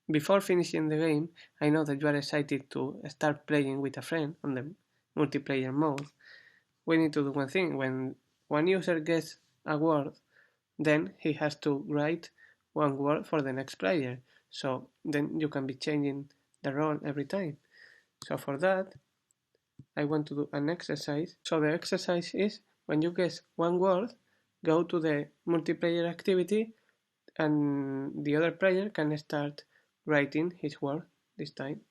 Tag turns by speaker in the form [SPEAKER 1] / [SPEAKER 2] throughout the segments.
[SPEAKER 1] Before finishing the game, I know that you are excited to start playing with a friend on the multiplayer mode. We need to do one thing. When one user gets a word, then he has to write one word for the next player. So then you can be changing the role every time. So for that, I want to do an exercise. So the exercise is when you guess one word, go to the multiplayer activity and the other player can start writing his word this time.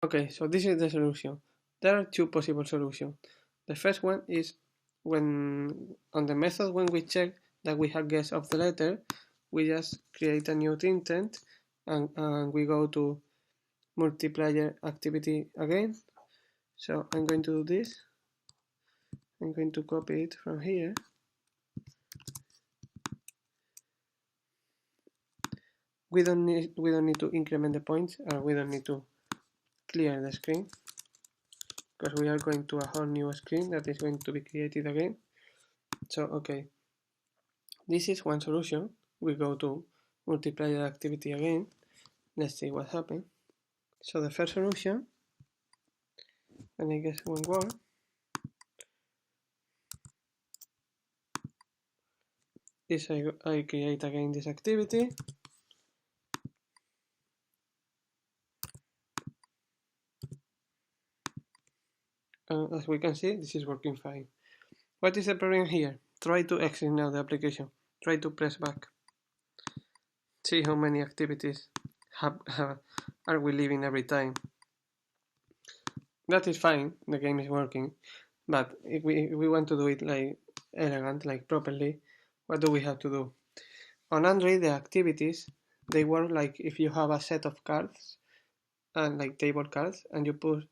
[SPEAKER 1] Okay, so this is the solution. There are two possible solutions. The first one is when on the method when we check that we have guessed of the letter, we just create a new intent and we go to multiplayer activity again. So I'm going to do this. I'm going to copy it from here. We don't need to increment the points, or we don't need to clear the screen, because we are going to a whole new screen that is going to be created again. So okay, this is one solution. We go to multiplayer activity again. Let's see what happens. So the first solution, and I guess one word, is I create again this activity. As we can see, this is working fine. What is the problem here? Try to exit now the application. Try to press back. See how many activities are we leaving every time. That is fine, the game is working, but if we want to do it like elegant, like properly, what do we have to do? On Android, the activities, they work like if you have a set of cards, and like table cards, and you put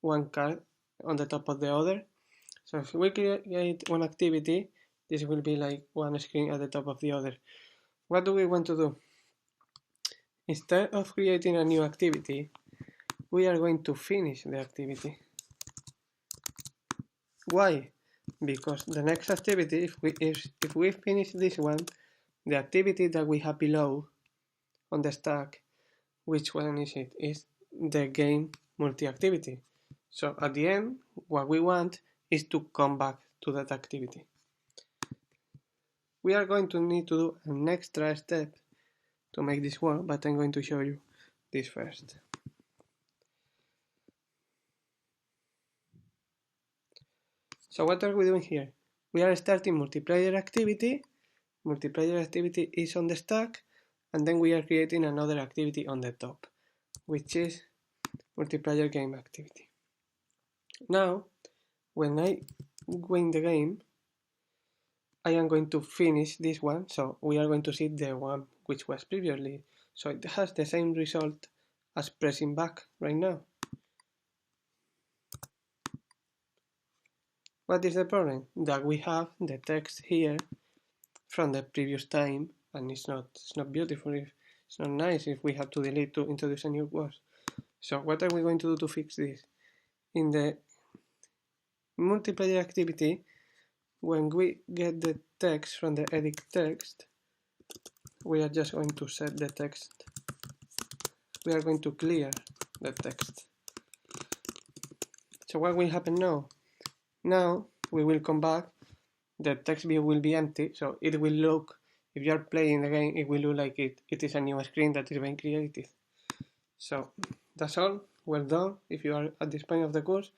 [SPEAKER 1] one card on the top of the other. So if we create one activity, this will be like one screen at the top of the other. What do we want to do? Instead of creating a new activity, we are going to finish the activity. Why? Because the next activity, if we finish this one, the activity that we have below on the stack, which one is it? Is the game multi-activity. So at the end, what we want is to come back to that activity. We are going to need to do an extra step to make this work, but I'm going to show you this first. So what are we doing here? We are starting multiplayer activity. Multiplayer activity is on the stack, and then we are creating another activity on the top, which is multiplayer game activity. Now, when I win the game, I am going to finish this one, so we are going to see the one which was previously. So it has the same result as pressing back right now. What is the problem? That we have the text here from the previous time, and it's not beautiful, it's not nice if we have to delete to introduce a new word. So what are we going to do to fix this? In the multiplayer activity, when we get the text from the edit text, we are just going to set the text. We are going to clear the text. So what will happen now? Now we will come back, the text view will be empty, so it will look, if you are playing the game, it will look like it is a new screen that is being created. So that's all, well done. If you are at this point of the course,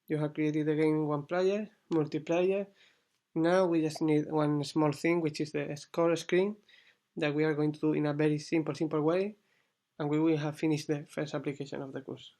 [SPEAKER 1] you have created the game in one player, multiplayer. Now we just need one small thing, which is the score screen, that we are going to do in a very simple way, and we will have finished the first application of the course.